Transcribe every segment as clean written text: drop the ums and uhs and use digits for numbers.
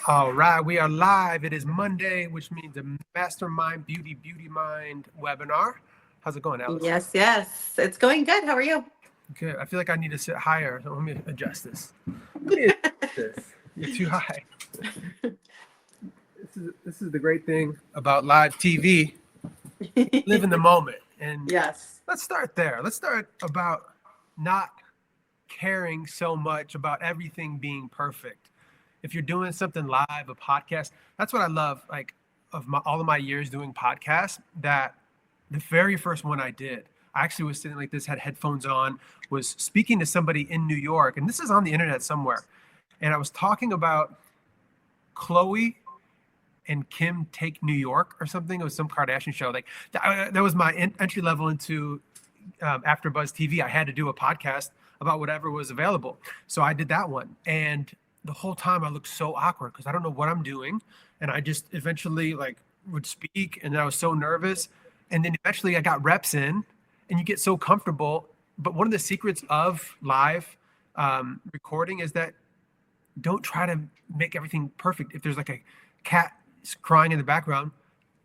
All right, we are live. It is Monday, which means a Mastermind Beauty Mind webinar. How's it going, Alice? Yes, yes. It's going good. How are you? Good. I feel like I need to sit higher. So let me adjust this. Let me adjust this. You're too high. This is the great thing about live TV. Live in the moment. And Yes. let's start there. Let's start about not caring so much about everything being perfect. If you're doing something live, a podcast, that's what I love. Like all of my years doing podcasts, that the very first one I did, I actually was sitting like this, had headphones on, was speaking to somebody in New York, and this is on the internet somewhere. And I was talking about Chloe and Kim Take New York or something. It was some Kardashian show. Like that was my entry level into AfterBuzz TV. I had to do a podcast about whatever was available, so I did that one. And the whole time I looked so awkward because I don't know what I'm doing, and I just eventually like would speak, and then I was so nervous, and then eventually I got reps in, and you get so comfortable. But one of the secrets of live recording is that don't try to make everything perfect. If there's like a cat crying in the background,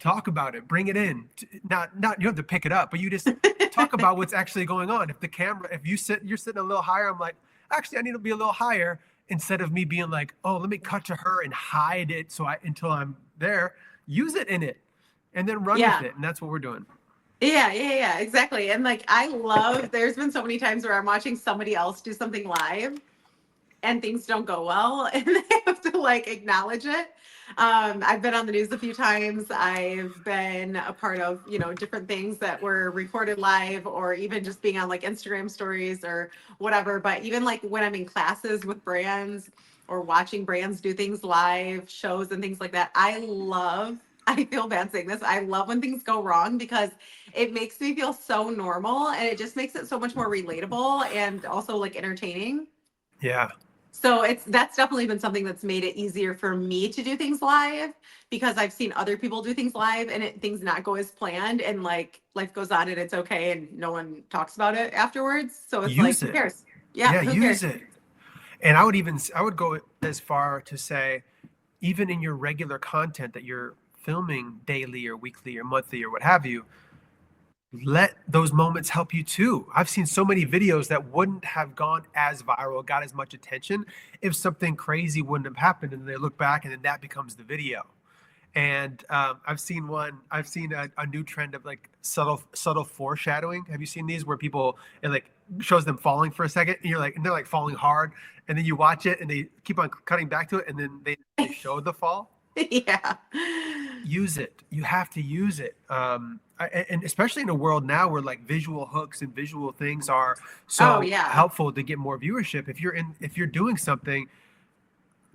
talk about it, bring it in. Not you don't have to pick it up, but you just talk about what's actually going on. If the camera, if you're sitting a little higher, I'm like, actually I need to be a little higher, instead of me being like, oh, let me cut to her and hide it until I'm there. Use it in it and then run with Yeah. it. And that's what we're doing. Yeah, exactly. And like there's been so many times where I'm watching somebody else do something live and things don't go well and they have to like acknowledge it. I've been on the news a few times. I've been a part of, different things that were recorded live, or even just being on like Instagram stories or whatever. But even like when I'm in classes with brands or watching brands do things live, shows and things like that, I feel bad saying this. I love when things go wrong because it makes me feel so normal, and it just makes it so much more relatable and also like entertaining. Yeah. So that's definitely been something that's made it easier for me to do things live, because I've seen other people do things live and things not go as planned, and like life goes on and it's okay and no one talks about it afterwards. So it's like, Use who it. cares? Yeah, Yeah, who use cares? it. And I would go as far to say, even in your regular content that you're filming daily or weekly or monthly or what have you, let those moments help you too. I've seen so many videos that wouldn't have gone as viral, got as much attention, if something crazy wouldn't have happened, and they look back and then that becomes the video. And I've seen a new trend of like subtle foreshadowing. Have you seen these where people, it like shows them falling for a second, and and they're like falling hard, and then you watch it and they keep on cutting back to it, and then they show the fall. Yeah. Use it. You have to use it. And especially in a world now where like visual hooks and visual things are Oh so yeah. helpful to get more viewership. If you're doing something,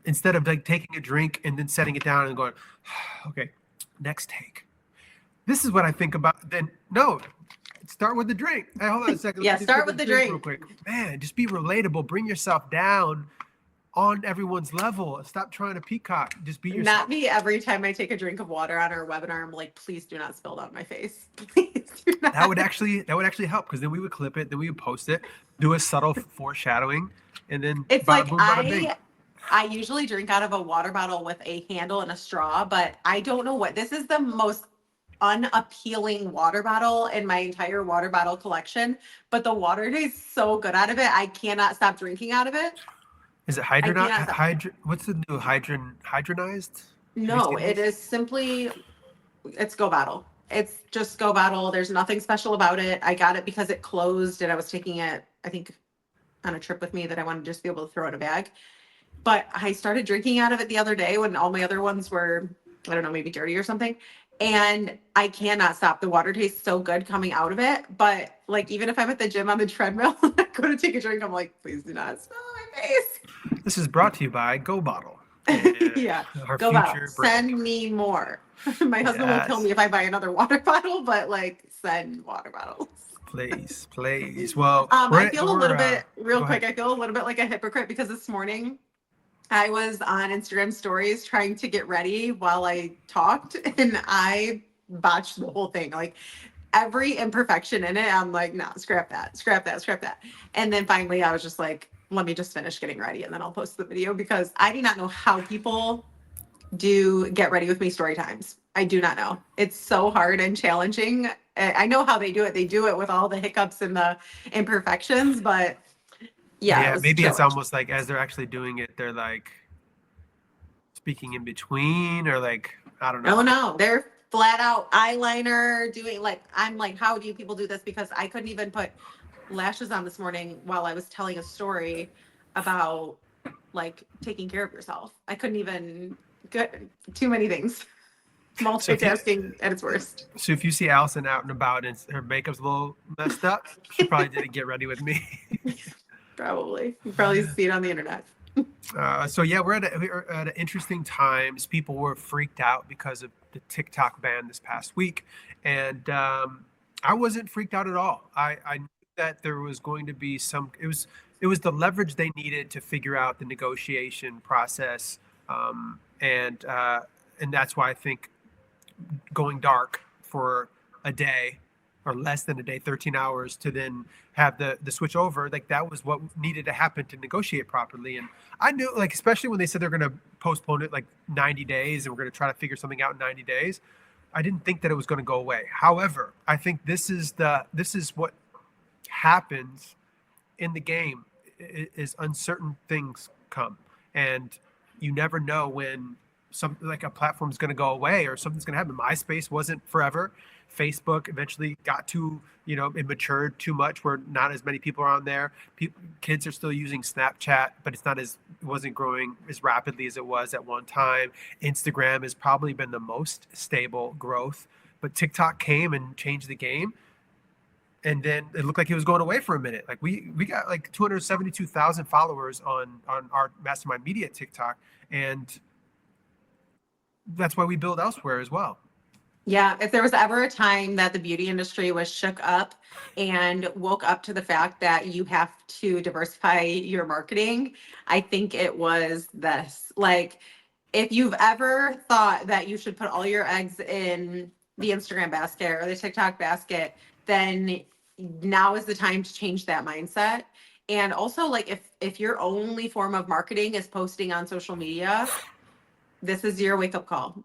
instead of like taking a drink and then setting it down and going, okay, next take. This is what I think about. Then no, start with the drink. Hey, hold on a second. Let Yeah, me just get start this with the drink real drink. quick. Man, just be relatable. Bring yourself down on everyone's level. Stop trying to peacock. Just be Not yourself. me. Every time I take a drink of water on our webinar, I'm like, please do not spill it on my face. Please do That not. would actually help, because then we would clip it, then we would post it, do a subtle foreshadowing, and then It's bada like boom, bada bing. I usually drink out of a water bottle with a handle and a straw, but I don't know what, this is the most unappealing water bottle in my entire water bottle collection, but the water tastes so good out of it. I cannot stop drinking out of it. Is it I cannot stop. what's the new hydronized? Have you No, seen it these? is simply, it's Go Bottle. It's just Go Bottle. There's nothing special about it. I got it because it closed and I was taking it, I think, on a trip with me that I wanted to just be able to throw in a bag. But I started drinking out of it the other day when all my other ones were, I don't know, maybe dirty or something. And I cannot stop. The water tastes so good coming out of it. But like, even if I'm at the gym on the treadmill, I go to take a drink, I'm like, please do not smell my This is brought to you by Go Bottle, face. Yeah, our Go Bottle. future branding. Send me more. My husband will kill Yes, me if I buy another water bottle, but like, send water bottles. please, please. Well, I feel a little bit, real go ahead. quick, I feel a little bit like a hypocrite because this morning I was on Instagram stories trying to get ready while I talked, and I botched the whole thing. Like every imperfection in it, I'm like, no, scrap that, scrap that, scrap that. And then finally I was just like, let me just finish getting ready and then I'll post the video, because I do not know how people do get ready with me story times. I do not know. It's so hard and challenging. I know how they do it. They do it with all the hiccups and the imperfections, but yeah, it Yeah, was maybe it's challenging. almost like as they're actually doing it, they're like speaking in between, or like, I don't Oh know. no, they're flat out eyeliner doing like, I'm like, how do you people do this? Because I couldn't even put lashes on this morning while I was telling a story about like taking care of yourself. I couldn't even get too many things. So if you Multitasking at its worst. so if you see Allison out and about and her makeup's a little messed up, she probably didn't get ready with me. Probably. You probably see it on the internet. So yeah, we're at interesting times. People were freaked out because of the TikTok ban this past week, and I wasn't freaked out at all. I knew that there was going to be some. It was the leverage they needed to figure out the negotiation process, and that's why I think going dark for a day or less than a day, 13 hours, to then have the switch over, like that was what needed to happen to negotiate properly. And I knew, like, especially when they said they're going to postpone it like 90 days and we're going to try to figure something out in 90 days, I didn't think that it was going to go away. However, I think this is what happens in the game, is uncertain things come, and you never know when some, like, a platform is going to go away or something's going to happen. MySpace wasn't forever. Facebook eventually got to, it matured too much where not as many people are on there. Kids are still using Snapchat, but it wasn't growing as rapidly as it was at one time. Instagram has probably been the most stable growth, but TikTok came and changed the game, and then it looked like he was going away for a minute. Like we got like 272,000 followers on our Mastermind Media TikTok, and that's why we build elsewhere as well. Yeah, if there was ever a time that the beauty industry was shook up and woke up to the fact that you have to diversify your marketing, I think it was this. Like, if you've ever thought that you should put all your eggs in the Instagram basket or the TikTok basket, then now is the time to change that mindset. And also, like, if your only form of marketing is posting on social media, this is your wake up call.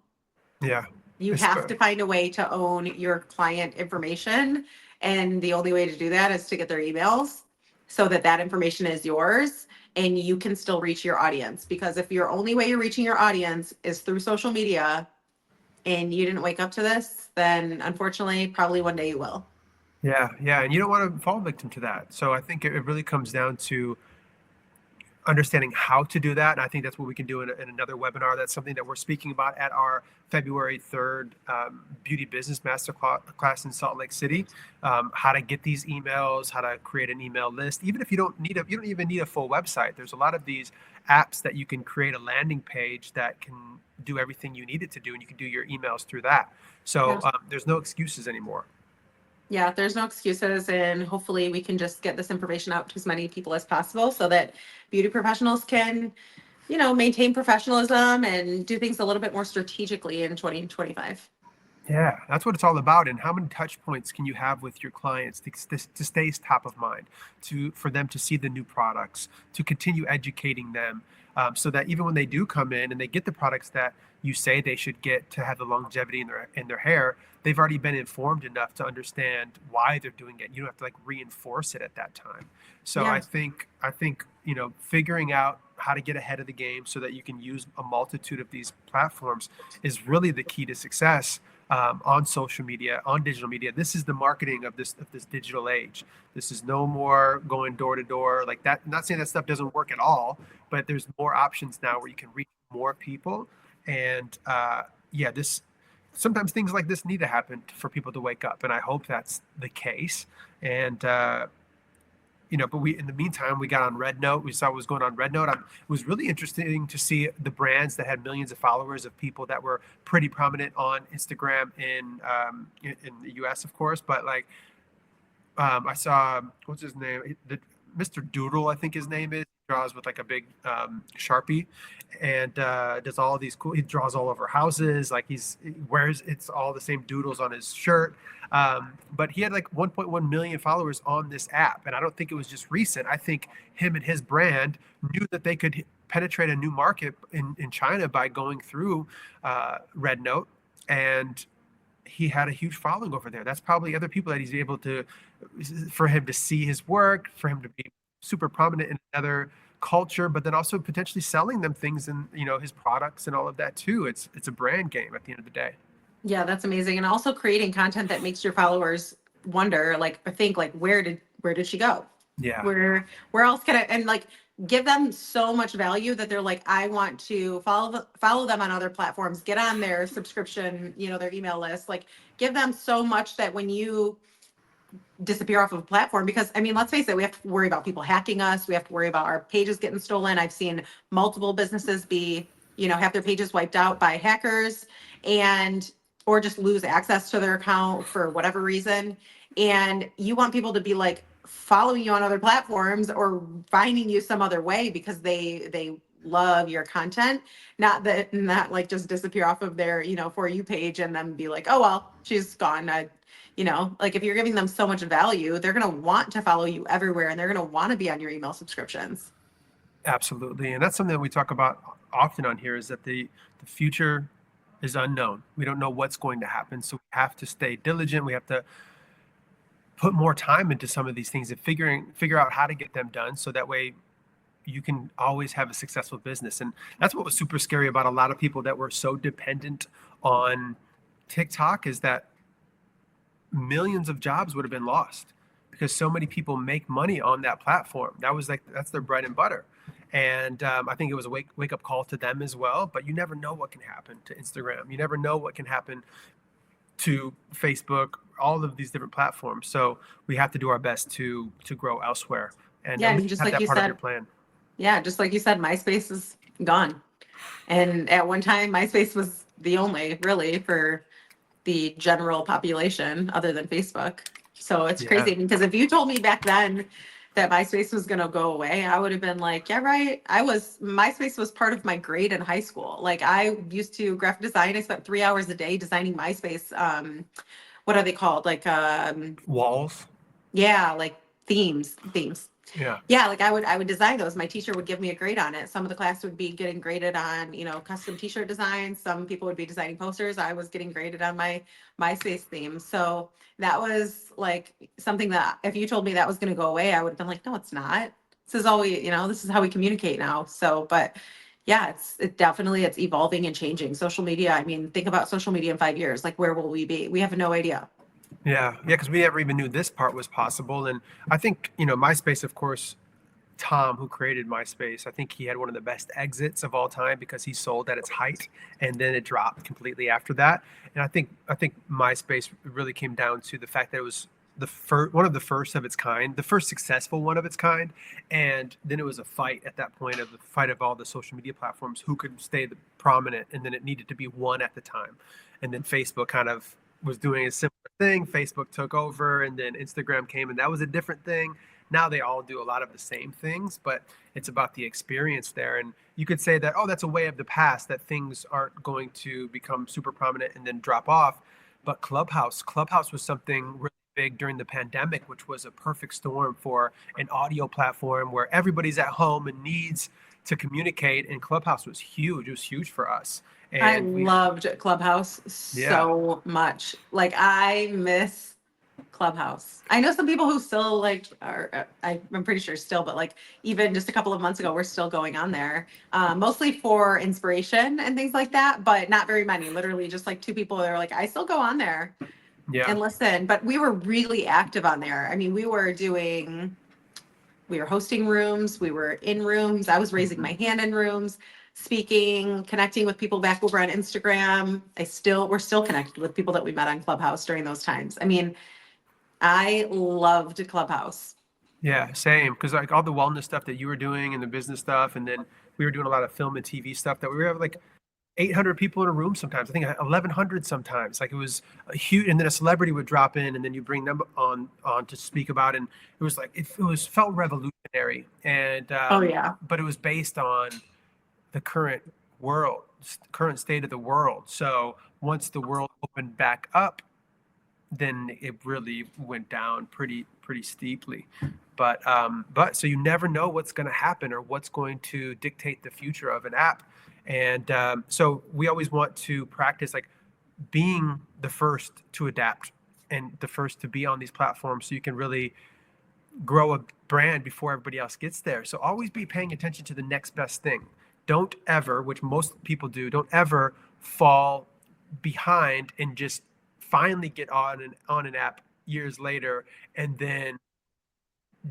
Yeah. You It's, have to find a way to own your client information. And the only way to do that is to get their emails so that that information is yours and you can still reach your audience. Because if your only way you're reaching your audience is through social media and you didn't wake up to this, then unfortunately, probably one day you will. yeah, yeah, and you don't want to fall victim to that. So I think it really comes down to understanding how to do that. And I think that's what we can do in another webinar. That's something that we're speaking about at our February 3rd Beauty Business Masterclass in Salt Lake City. How to get these emails, how to create an email list. Even if you don't even need a full website. There's a lot of these apps that you can create a landing page that can do everything you need it to do, and you can do your emails through that. So Yeah. there's no excuses anymore. Yeah, there's no excuses, and hopefully we can just get this information out to as many people as possible so that beauty professionals can, maintain professionalism and do things a little bit more strategically in 2025. Yeah, that's what it's all about. And how many touch points can you have with your clients to stay top of mind, for them to see the new products, to continue educating them, so that even when they do come in and they get the products that you say they should get to have the longevity in their hair, they've already been informed enough to understand why they're doing it. You don't have to like reinforce it at that time. So Yeah. I think figuring out how to get ahead of the game so that you can use a multitude of these platforms is really the key to success, on social media, on digital media. This is the marketing of this digital age. This is no more going door to door like that. I'm not saying that stuff doesn't work at all, but there's more options now where you can reach more people. And yeah, this sometimes things like this need to happen for people to wake up, and I hope that's the case. And but in the meantime, we got on Red Note. We saw what was going on Red Note. It was really interesting to see the brands that had millions of followers, of people that were pretty prominent on Instagram in the U.S., of course. But like, I saw, what's his name? Mr. Doodle, I think his name is. He draws with like a big Sharpie, and does all these cool. He draws all over houses. Like he wears, it's all the same doodles on his shirt. But he had like 1.1 million followers on this app, and I don't think it was just recent. I think him and his brand knew that they could penetrate a new market in China by going through Red Note, and he had a huge following over there. That's probably other people that he's able to, for him to see his work, for him to be super prominent in another culture, but then also potentially selling them things and his products and all of that too. It's a brand game at the end of the day. Yeah, that's amazing. And also creating content that makes your followers wonder, like, or think, like, where did she go? Yeah, Where else can I, and like give them so much value that they're like, I want to follow them on other platforms, get on their subscription, their email list, like give them so much that when you disappear off of a platform, because I mean, let's face it, we have to worry about people hacking us. We have to worry about our pages getting stolen. I've seen multiple businesses have their pages wiped out by hackers, and or just lose access to their account for whatever reason. And you want people to be like following you on other platforms or finding you some other way because they love your content, not like just disappear off of their For You page and then be like, oh well, she's gone. Like if you're giving them so much value, they're going to want to follow you everywhere and they're going to want to be on your email subscriptions. absolutely. And that's something that we talk about often on here, is that the future is unknown. We don't know what's going to happen. So we have to stay diligent. We have to put more time into some of these things and figure out how to get them done, so that way you can always have a successful business. And that's what was super scary about a lot of people that were so dependent on TikTok, is that millions of jobs would have been lost because so many people make money on that platform. That's their bread and butter. And I think it was a wake up call to them as well. But you never know what can happen to Instagram. You never know what can happen to Facebook, all of these different platforms. So we have to do our best to grow elsewhere and Yeah, at I mean, least just have like that you part of your said, plan. yeah, just like you said, MySpace is gone. And at one time, MySpace was the only really for the general population other than Facebook. So it's Yeah. crazy because if you told me back then that MySpace was going to go away, I would have been like, yeah, right. MySpace was part of my grade in high school. Like I used to graphic design. I spent 3 hours a day designing MySpace. What are they called? Like, Walls. yeah, like themes. Yeah. Yeah, like I would design those. My teacher would give me a grade on it. Some of the class would be getting graded on, custom t-shirt designs. Some people would be designing posters. I was getting graded on my MySpace theme. So that was like something that if you told me that was going to go away, I would have been like, no, it's not. This is all this is how we communicate now. So, but yeah, it's evolving and changing. Social media. I mean, think about social media in 5 years. Like, where will we be? We have no idea. Yeah. Yeah. Because we never even knew this part was possible. And I think, MySpace, of course, Tom, who created MySpace, I think he had one of the best exits of all time because he sold at its height and then it dropped completely after that. And I think MySpace really came down to the fact that it was the first one of the first of its kind, the first successful one of its kind. And then it was a fight at that point, of the fight of all the social media platforms, who could stay prominent, and then it needed to be one at the time. And then Facebook kind of was doing a similar thing. Facebook took over, and then Instagram came, and that was a different thing. Now they all do a lot of the same things, but it's about the experience there. And you could say that, oh, that's a way of the past, that things aren't going to become super prominent and then drop off. But Clubhouse was something really big during the pandemic, which was a perfect storm for an audio platform where everybody's at home and needs to communicate. And Clubhouse was huge. It was huge for us. I And loved Clubhouse yeah, so much. Like I miss Clubhouse. I know some people who still like are. I'm pretty sure still, but like even just a couple of months ago, we're still going on there, mostly for inspiration and things like that. But not very many. Literally, just like two people that are like, I still go on there yeah. and listen. But we were really active on there. I mean, we were hosting rooms, we were in rooms. I was raising Mhm. my hand in rooms, speaking, connecting with people back over on Instagram. We're still connected with people that we met on Clubhouse during those times. I mean, I loved Clubhouse. Yeah, same. Because like all the wellness stuff that you were doing and the business stuff, and then we were doing a lot of film and TV stuff, that we were having like 800 people in a room sometimes. I think 1,100 sometimes. Like it was a huge, and then a celebrity would drop in, and then you bring them on to speak about, and it was like it was felt revolutionary, and Oh yeah. but it was based on the current state of the world. So once the world opened back up, then it really went down pretty pretty steeply. But so you never know what's going to happen or what's going to dictate the future of an app. And so we always want to practice like being the first to adapt and the first to be on these platforms so you can really grow a brand before everybody else gets there. So always be paying attention to the next best thing. Don't ever, which most people do, don't ever fall behind and just finally get on an app years later and then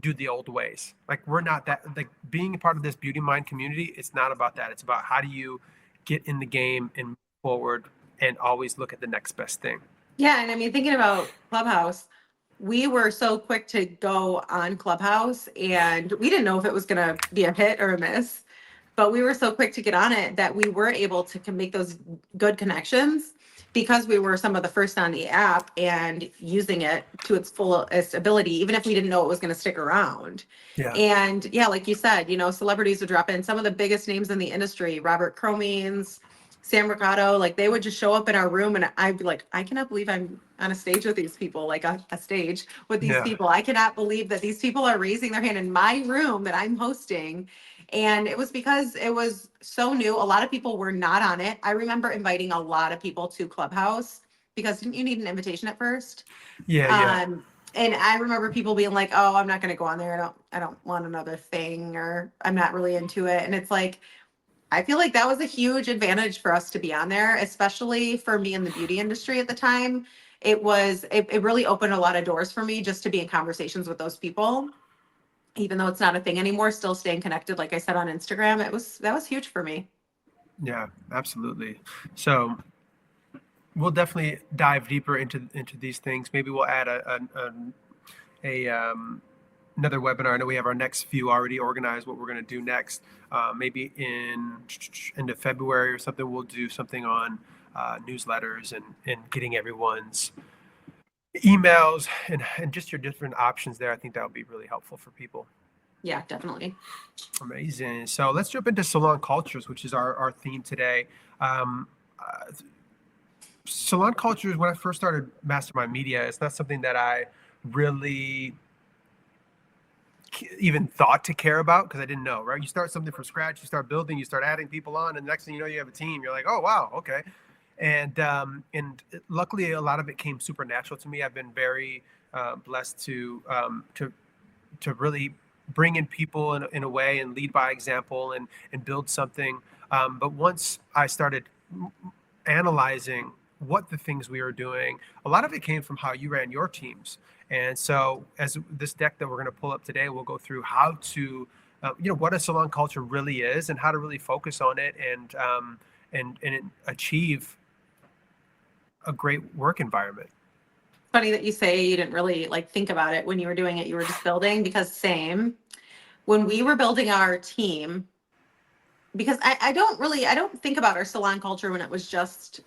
do the old ways. Like we're not that, like being a part of this beauty mind community, it's not about that. It's about how do you get in the game and move forward and always look at the next best thing. Yeah, and I mean, thinking about Clubhouse, we were so quick to go on Clubhouse, and we didn't know if it was going to be a hit or a miss, but we were so quick to get on it that we were able to make those good connections because we were some of the first on the app and using it to its fullest ability, even if we didn't know it was going to stick around. Yeah. And yeah, like you said, celebrities would drop in. Some of the biggest names in the industry, Robert Cromines, Sam Ricardo, like they would just show up in our room and I'd be like, I cannot believe I'm on a stage with these people, like a stage with these Yeah. people. I cannot believe that these people are raising their hand in my room that I'm hosting. And it was because it was so new. A lot of people were not on it. I remember inviting a lot of people to Clubhouse because didn't you need an invitation at first? Yeah. Yeah. And I remember people being like, "Oh, I'm not going to go on there. I don't want another thing, or I'm not really into it." And it's like, I feel like that was a huge advantage for us to be on there, especially for me in the beauty industry at the time. It really opened a lot of doors for me just to be in conversations with those people, even though it's not a thing anymore, still staying connected, like I said, on Instagram. That was huge for me. Yeah, absolutely. So we'll definitely dive deeper into these things. Maybe we'll add a another webinar. I know we have our next few already organized. What we're going to do next, maybe in end of February or something. We'll do something on newsletters and getting everyone's emails and just your different options there. I think that would be really helpful for people. Yeah, definitely. Amazing. So let's jump into salon cultures, which is our theme today. Salon cultures, when I first started Mastermind Media, it's not something that I really even thought to care about because I didn't know, right? You start something from scratch, you start building, you start adding people on, and the next thing you know, you have a team. You're like, oh, wow, okay. And luckily, a lot of it came supernatural to me. I've been very blessed to really bring in people in a way and lead by example and build something. But once I started analyzing what the things we were doing, a lot of it came from how you ran your teams. And so as this deck that we're going to pull up today, we'll go through how to, what a salon culture really is and how to really focus on it and achieve a great work environment. Funny that you say you didn't really like think about it when you were doing it. You were just building, because same. When we were building our team, because I don't think about our salon culture when it was just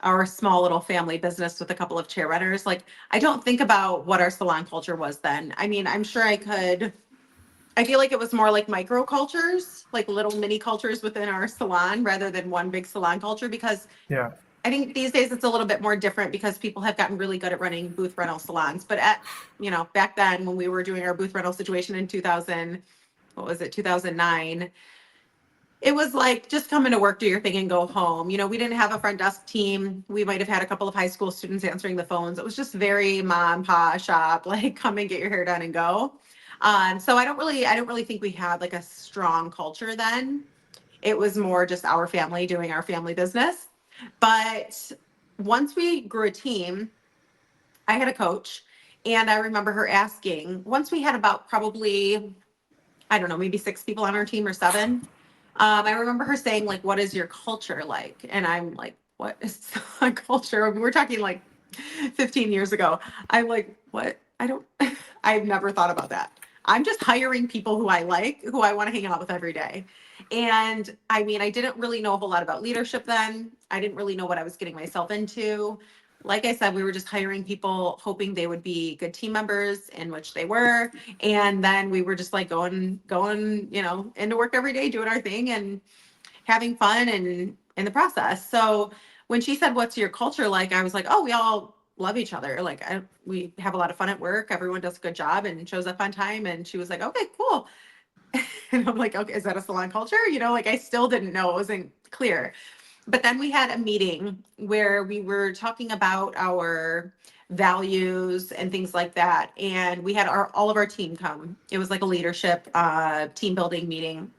our small little family business with a couple of chair runners. Like, I don't think about what our salon culture was then. I mean, I'm sure I feel like it was more like micro cultures, like little mini cultures within our salon rather than one big salon culture, because Yeah. I think these days it's a little bit more different because people have gotten really good at running booth rental salons. But back then when we were doing our booth rental situation in 2000, what was it, 2009, it was like just come into work, do your thing, and go home. We didn't have a front desk team. We might have had a couple of high school students answering the phones. It was just very mom, pa shop, like come and get your hair done and go. So I don't really think we had like a strong culture then. It was more just our family doing our family business. But once we grew a team, I had a coach, and I remember her asking, once we had about probably, I don't know, maybe 6 people on our team or 7. I remember her saying, like, what is your culture like? And I'm like, what is a culture? I mean, we're talking like 15 years ago. I'm like, what? I've never thought about that. I'm just hiring people who I like, who I want to hang out with every day. And I mean, I didn't really know a whole lot about leadership then. I didn't really know what I was getting myself into. Like I said, we were just hiring people, hoping they would be good team members, in which they were. And then we were just like going, into work every day, doing our thing and having fun and in the process. So when she said, "What's your culture like?" I was like, "Oh, love each other. Like we have a lot of fun at work. Everyone does a good job and shows up on time. And she was like, okay, cool. And I'm like, okay, is that a salon culture? Like I still didn't know. It wasn't clear. But then we had a meeting where we were talking about our values and things like that. And we had all of our team come. It was like a leadership team building meeting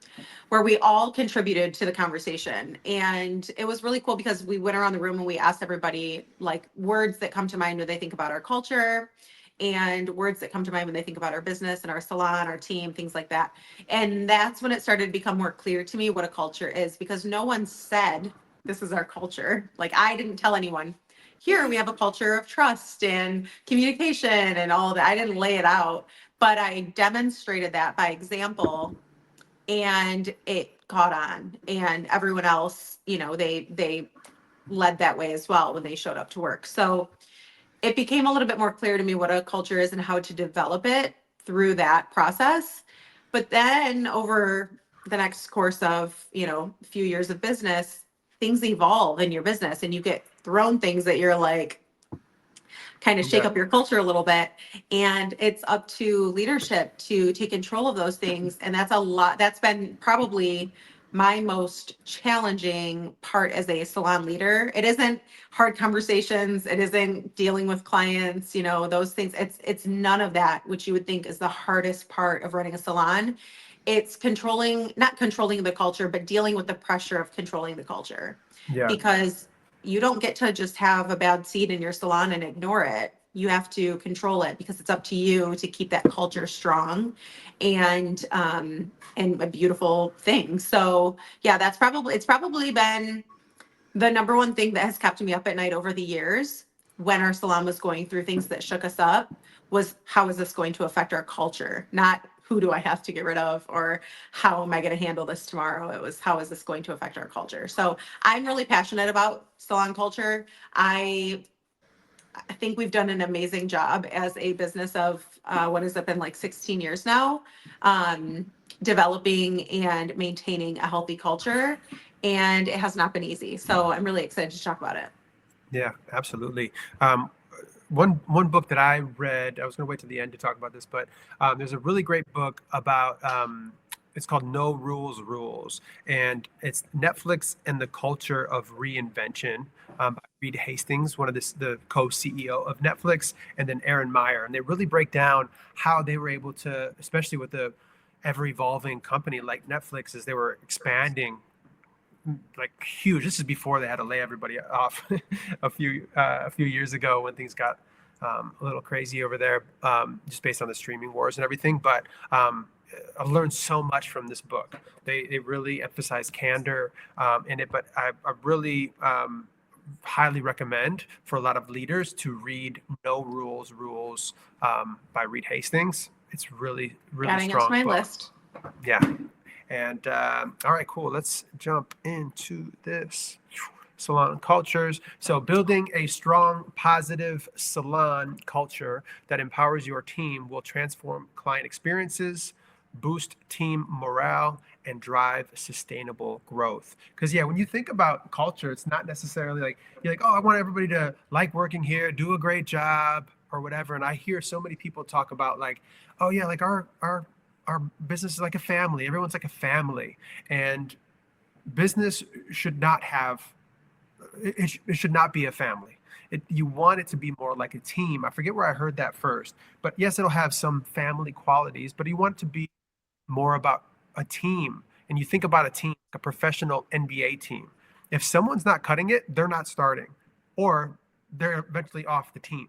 where we all contributed to the conversation. And it was really cool because we went around the room and we asked everybody like words that come to mind when they think about our culture and words that come to mind when they think about our business and our salon, our team, things like that. And that's when it started to become more clear to me what a culture is, because no one said, this is our culture. Like I didn't tell anyone, here we have a culture of trust and communication and all that. I didn't lay it out, but I demonstrated that by example, and it caught on, and everyone else, they led that way as well when they showed up to work. So it became a little bit more clear to me what a culture is and how to develop it through that process. But then over the next course of, a few years of business, things evolve in your business and you get thrown things that you're like, kind of shake Yeah. up your culture a little bit. And it's up to leadership to take control of those things. And that's a lot. That's been probably my most challenging part as a salon leader. It isn't hard conversations. It isn't dealing with clients, those things. It's none of that, which you would think is the hardest part of running a salon. It's not controlling the culture, but dealing with the pressure of controlling the culture. Yeah. Because you don't get to just have a bad seed in your salon and ignore it. You have to control it because it's up to you to keep that culture strong and a beautiful thing. So yeah, it's probably been the number one thing that has kept me up at night over the years when our salon was going through things that shook us up was, how is this going to affect our culture? Not who do I have to get rid of or how am I going to handle this tomorrow? It was, how is this going to affect our culture? So I'm really passionate about salon culture. I think we've done an amazing job as a business of what has it been, like 16 years now, developing and maintaining a healthy culture. And it has not been easy. So I'm really excited to talk about it. Yeah, absolutely. Um, one book that I read, I was going to wait to the end to talk about this, but there's a really great book about. It's called No Rules Rules, and it's Netflix and the Culture of Reinvention by Reed Hastings, one of the co-CEO of Netflix, and then Aaron Meyer, and they really break down how they were able to, especially with the ever-evolving company like Netflix, as they were expanding like huge. This is before they had to lay everybody off a few years ago when things got a little crazy over there, just based on the streaming wars and everything. But I've learned so much from this book. They really emphasize candor in it, but I really highly recommend for a lot of leaders to read No Rules Rules by Reed Hastings. It's really Adding it to strong my book. list. Yeah. And all right, cool. Let's jump into this. Salon cultures. So, building a strong, positive salon culture that empowers your team will transform client experiences, boost team morale, and drive sustainable growth. Because, yeah, when you think about culture, it's not necessarily like you're like, oh, I want everybody to like working here, do a great job, or whatever. And I hear so many people talk about, like, oh, yeah, like our business is like a family. Everyone's like a family, and business should not have it should not be a family. You want it to be more like a team. I forget where I heard that first, but yes, it'll have some family qualities, but you want it to be more about a team. And you think about a team, a professional NBA team. If someone's not cutting it, they're not starting, or they're eventually off the team.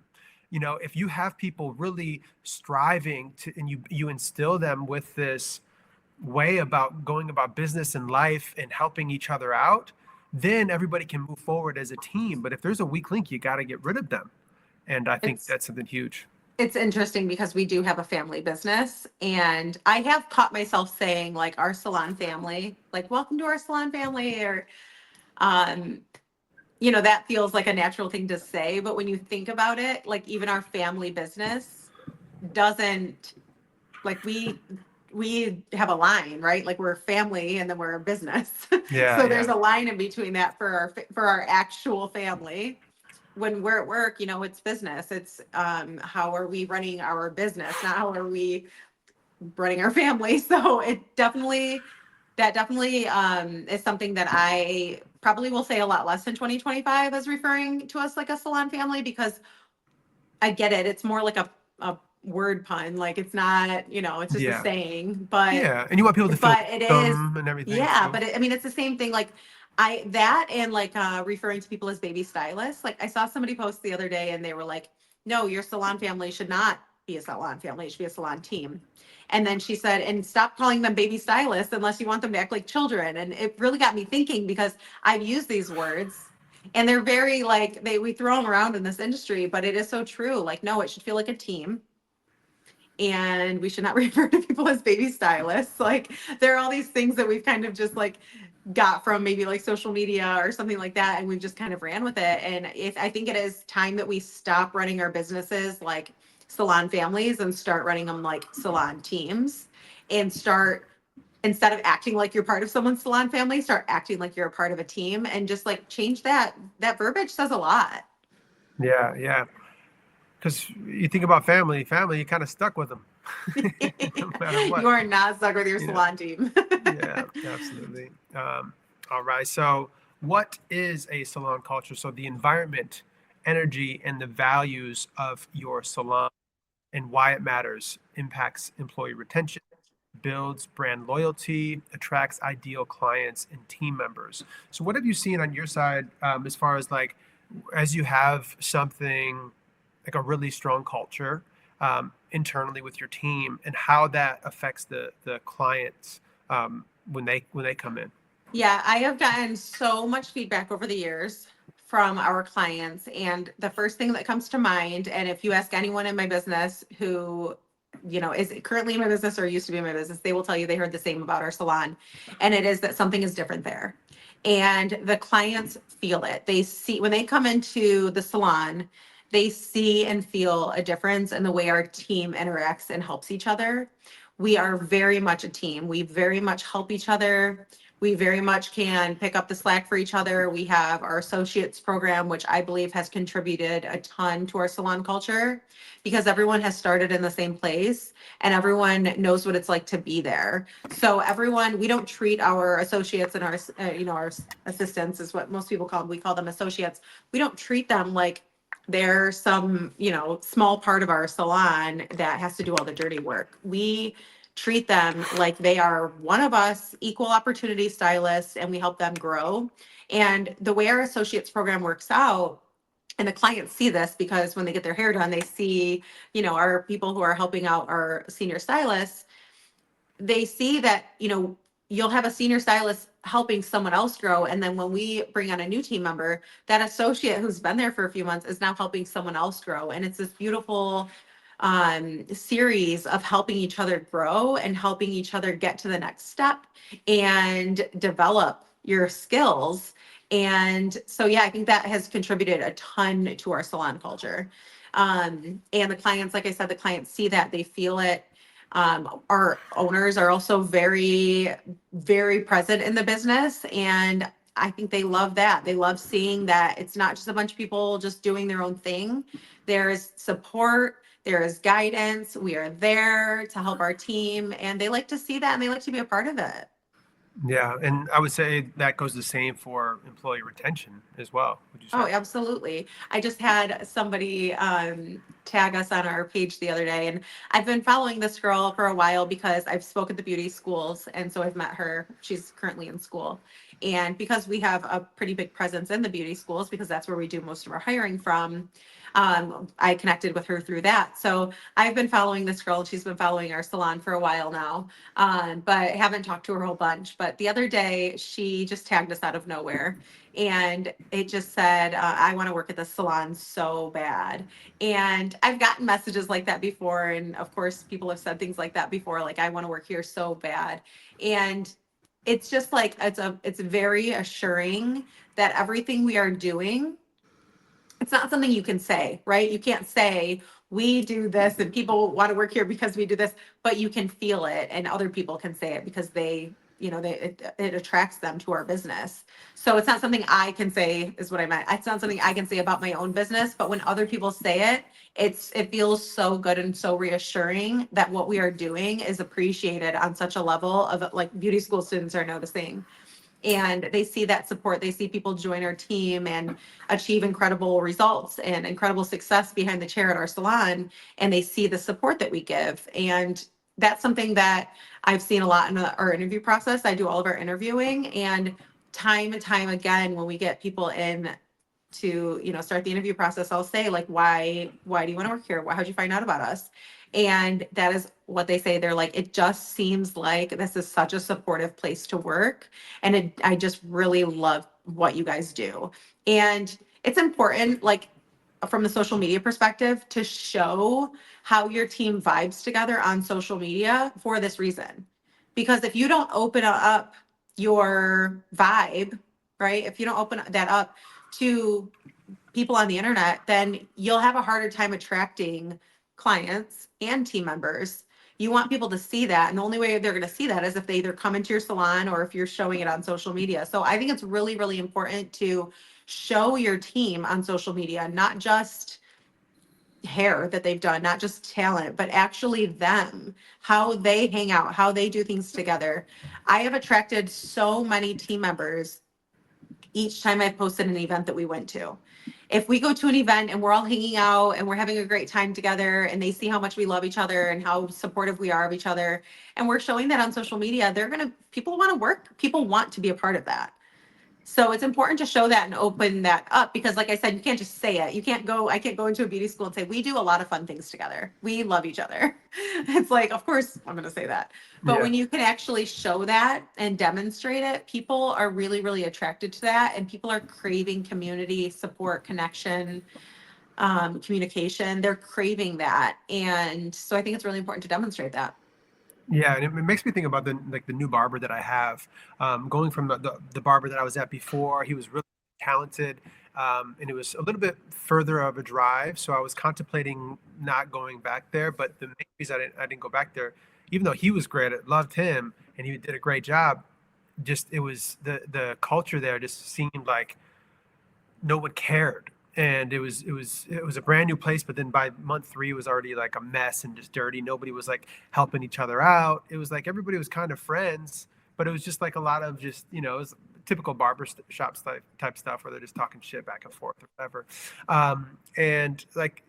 If you have people really striving to, and you instill them with this way about going about business and life and helping each other out, then everybody can move forward as a team. But if there's a weak link, you got to get rid of them. And I think It's that's something huge. it's interesting because we do have a family business, and I have caught myself saying like our salon family, like welcome to our salon family, or um that feels like a natural thing to say, but when you think about it, like even our family business doesn't, like we have a line, right? Like we're a family and then we're a business. Yeah, So yeah. there's a line in between that for our actual family. when we're at work, it's business. It's how are we running our business, not how are we running our family. So that definitely is something that I probably will say a lot less in 2025 as referring to us like a salon family, because I get it. It's more like a word pun. Like it's not, it's just a Yeah. saying, but Yeah. And you want people to feel it is, welcome and everything yeah, too. but I mean, it's the same thing. Like that and like referring to people as baby stylists. Like I saw somebody post the other day and they were like, no, your salon family should not be a salon family. It should be a salon team. And then she said, and stop calling them baby stylists unless you want them to act like children. And it really got me thinking, because I've used these words and they're very like we throw them around in this industry, but it is so true. Like, no, it should feel like a team, and we should not refer to people as baby stylists. Like there are all these things that we've kind of just like got from maybe like social media or something like that, and we've just kind of ran with it. And I think it is time that we stop running our businesses like salon families and start running them like salon teams, and start, instead of acting like you're part of someone's salon family, start acting like you're a part of a team, and just like change that verbiage says a lot. Yeah. Yeah. Because you think about family, you're kind of stuck with them no matter You what. are not stuck with your You know. salon team. Yeah, absolutely. All right. So, what is a salon culture? So, the environment, energy, and the values of your salon and why it matters impacts employee retention, builds brand loyalty, attracts ideal clients and team members. So, what have you seen on your side as far as like, as you have something like a really strong culture internally with your team, and how that affects the clients when they come in? Yeah, I have gotten so much feedback over the years from our clients. And the first thing that comes to mind, and if you ask anyone in my business who, is currently in my business or used to be in my business, they will tell you they heard the same about our salon. And it is that something is different there. And the clients feel it. They see when they come into the salon, they see and feel a difference in the way our team interacts and helps each other. We are very much a team. We very much help each other. We very much can pick up the slack for each other. We have our associates program, which I believe has contributed a ton to our salon culture, because everyone has started in the same place and everyone knows what it's like to be there. So everyone, we don't treat our associates and our, our assistants is what most people call them. We call them associates. We don't treat them like they're some, small part of our salon that has to do all the dirty work. We treat them like they are one of us, equal opportunity stylists, and we help them grow. And the way our associates program works out, and the clients see this because when they get their hair done, they see, our people who are helping out our senior stylists, they see that, you'll have a senior stylist helping someone else grow. And then when we bring on a new team member, that associate who's been there for a few months is now helping someone else grow. And it's this beautiful series of helping each other grow and helping each other get to the next step and develop your skills. And so, yeah, I think that has contributed a ton to our salon culture. And the clients, like I said, the clients see that, they feel it. Our owners are also very, very present in the business. And I think they love that. They love seeing that it's not just a bunch of people just doing their own thing. There's support, there is guidance. We are there to help our team. And they like to see that and they like to be a part of it. Yeah, and I would say that goes the same for employee retention as well. Would you say? Oh, absolutely. I just had somebody tag us on our page the other day, and I've been following this girl for a while because I've spoken at the beauty schools, and so I've met her. She's currently in school. And because we have a pretty big presence in the beauty schools, because that's where we do most of our hiring from, I connected with her through that. So I've been following this girl, and she's been following our salon for a while now, but haven't talked to her a whole bunch. But the other day, she just tagged us out of nowhere, and it just said, I want to work at the salon so bad. And I've gotten messages like that before. And of course, people have said things like that before, like, I want to work here so bad. And it's just like, it's very assuring that everything we are doing, it's not something you can say, right? You can't say, we do this and people want to work here because we do this, but you can feel it and other people can say it because they it attracts them to our business. So it's not something I can say, is what I meant. It's not something I can say about my own business, but when other people say it, it feels so good and so reassuring that what we are doing is appreciated on such a level of, like, beauty school students are noticing, and they see that support. They see people join our team and achieve incredible results and incredible success behind the chair at our salon, and they see the support that we give. And that's something that I've seen a lot in our interview process. I do all of our interviewing, and time and time again, when we get people in to, start the interview process, I'll say, like, why do you want to work here? How'd you find out about us? And that is what they say. They're like, it just seems like this is such a supportive place to work. And I just really love what you guys do. And it's important, like, from the social media perspective, to show how your team vibes together on social media for this reason. Because if you don't open up your vibe, right? If you don't open that up to people on the internet, then you'll have a harder time attracting clients and team members. You want people to see that. And the only way they're going to see that is if they either come into your salon or if you're showing it on social media. So I think it's really, really important to show your team on social media, not just hair that they've done, not just talent, but actually them, how they hang out, how they do things together. I have attracted so many team members each time I've posted an event that we went to. If we go to an event and we're all hanging out and we're having a great time together and they see how much we love each other and how supportive we are of each other, and we're showing that on social media, people want to work, people want to be a part of that. So it's important to show that and open that up, because, like I said, you can't just say it. I can't go into a beauty school and say, we do a lot of fun things together. We love each other. It's like, of course I'm going to say that. But Yeah. when you can actually show that and demonstrate it, people are really, really attracted to that. And people are craving community, support, connection, communication. They're craving that. And so I think it's really important to demonstrate that. Yeah, and it makes me think about the new barber that I have. Going from the barber that I was at before, he was really talented, and it was a little bit further of a drive. So I was contemplating not going back there. But the main reason I didn't go back there, even though he was great, I loved him and he did a great job. Just it was the culture there just seemed like no one cared, and it was a brand new place, but then by month 3 it was already like a mess and just dirty. Nobody was like helping each other out. It was like everybody was kind of friends, but it was just like a lot of just, it was typical barber shop type stuff where they're just talking shit back and forth or whatever. And like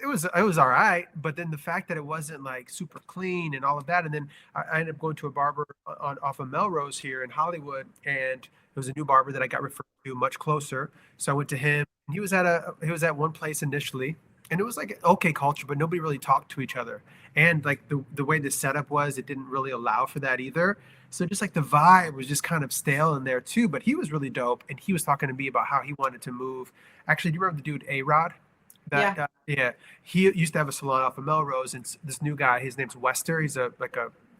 it was all right, but then the fact that it wasn't like super clean and all of that, and then I ended up going to a barber off of Melrose here in Hollywood, and it was a new barber that I got referred to much closer. So I went to him, and he was at one place initially, and it was like okay culture, but nobody really talked to each other, and like the way the setup was, it didn't really allow for that either. So just like the vibe was just kind of stale in there too. But he was really dope, and he was talking to me about how he wanted to move. Actually, do you remember the dude A-Rod? Yeah. Yeah, he used to have a salon off of Melrose, and this new guy, his name's Wester. He's a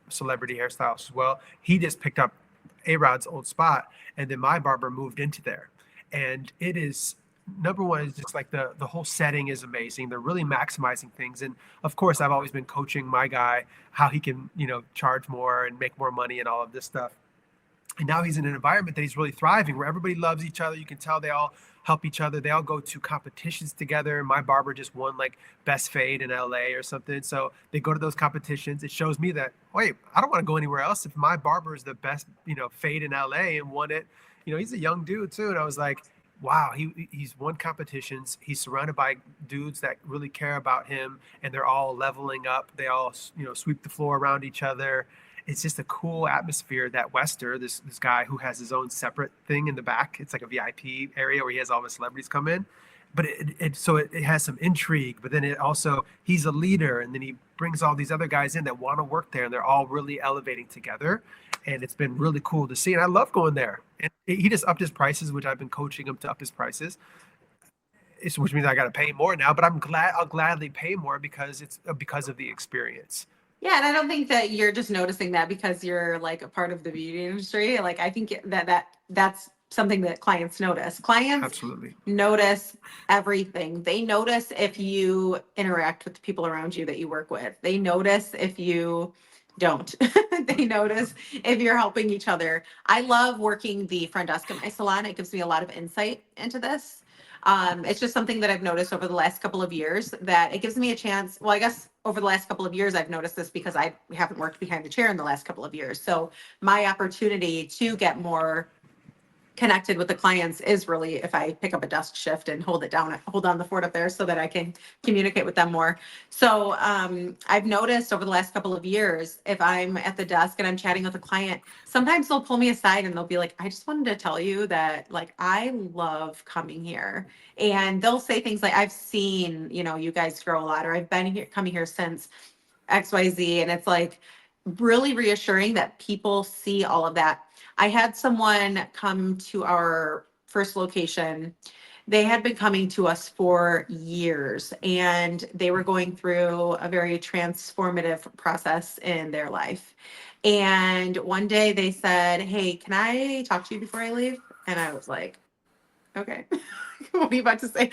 celebrity hairstylist as well. He just picked up A-Rod's old spot, and then my barber moved into there, and it is number one is just like the whole setting is amazing. They're really maximizing things, and of course, I've always been coaching my guy how he can charge more and make more money and all of this stuff. And now he's in an environment that he's really thriving, where everybody loves each other. You can tell they all help each other. They all go to competitions together. My barber just won like best fade in LA or something. So they go to those competitions. It shows me that, wait, I don't want to go anywhere else. If my barber is the best, fade in LA and won it, he's a young dude too. And I was like, wow, he's won competitions. He's surrounded by dudes that really care about him, and they're all leveling up. They all, sweep the floor around each other. It's just a cool atmosphere. That Wester, this guy who has his own separate thing in the back. It's like a VIP area where he has all the celebrities come in. But it has some intrigue. But then it also, he's a leader, and then he brings all these other guys in that want to work there, and they're all really elevating together. And it's been really cool to see. And I love going there. And he just upped his prices, which I've been coaching him to up his prices. Which means I got to pay more now. But I'll gladly pay more because it's because of the experience. Yeah, and I don't think that you're just noticing that because you're like a part of the beauty industry. Like, I think that's something that clients notice. Clients Absolutely notice everything. They notice if you interact with the people around you that you work with. They notice if you don't. They notice if you're helping each other. I love working the front desk at my salon. It gives me a lot of insight into this. It's just something that I've noticed over the last couple of years that it gives me a chance. Well, I guess over the last couple of years, I've noticed this because I haven't worked behind the chair in the last couple of years. So my opportunity to get more connected with the clients is really if I pick up a desk shift and hold on the fort up there so that I can communicate with them more. So I've noticed over the last couple of years, if I'm at the desk and I'm chatting with a client, sometimes they'll pull me aside and they'll be like, I just wanted to tell you that like I love coming here. And they'll say things like, I've seen, you guys grow a lot, or I've been here coming here since XYZ. And it's like really reassuring that people see all of that. I had someone come to our first location. They had been coming to us for years and they were going through a very transformative process in their life. And one day they said, Hey, can I talk to you before I leave? And I was like, okay. What are you about to say?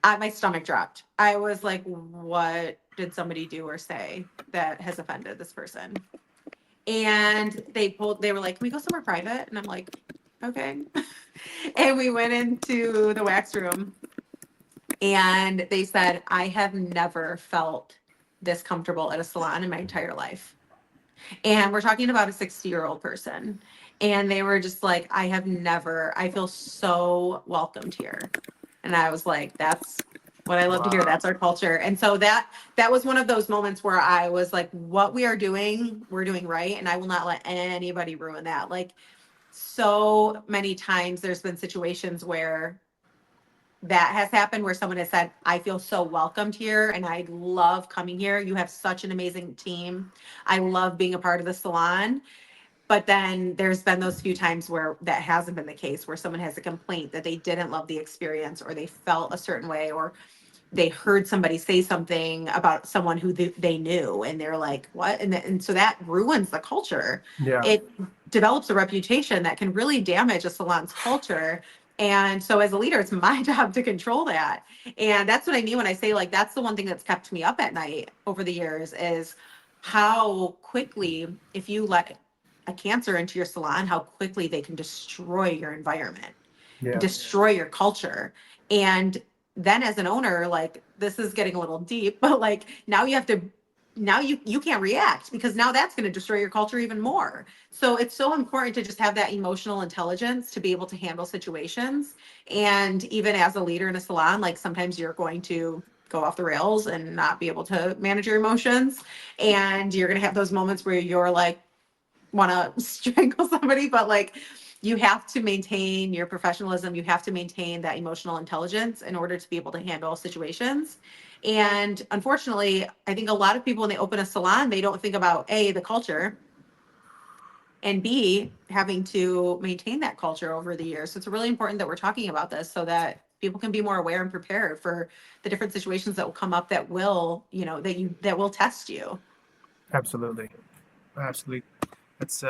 My stomach dropped. I was like, what did somebody do or say that has offended this person? And they were like, can we go somewhere private? And I'm like, okay. And we went into the wax room and they said, I have never felt this comfortable at a salon in my entire life. And we're talking about a 60-year-old person. And they were just like, I feel so welcomed here. And I was like, that's what I love to hear. Wow. That's our culture. And so that was one of those moments where I was like, what we are doing, we're doing right. And I will not let anybody ruin that. Like so many times there's been situations where that has happened where someone has said, I feel so welcomed here and I love coming here. You have such an amazing team. I love being a part of the salon. But then there's been those few times where that hasn't been the case, where someone has a complaint that they didn't love the experience or they felt a certain way or they heard somebody say something about someone who they knew and they're like, what? And so that ruins the culture. Yeah. It develops a reputation that can really damage a salon's culture. And so as a leader, it's my job to control that. And that's what I mean when I say like, that's the one thing that's kept me up at night over the years is how quickly, if you let a cancer into your salon, how quickly they can destroy your environment, Yeah. destroy your culture. And then as an owner, like this is getting a little deep, but like now you have to now you can't react because now that's going to destroy your culture even more. So it's so important to just have that emotional intelligence to be able to handle situations. And even as a leader in a salon, like sometimes you're going to go off the rails and not be able to manage your emotions. And you're going to have those moments where you're like, want to strangle somebody, but like you have to maintain your professionalism. You have to maintain that emotional intelligence in order to be able to handle situations. And unfortunately, I think a lot of people, when they open a salon, they don't think about A, the culture, and B, having to maintain that culture over the years. So it's really important that we're talking about this so that people can be more aware and prepared for the different situations that will come up that will, that will test you. Absolutely. Absolutely. That's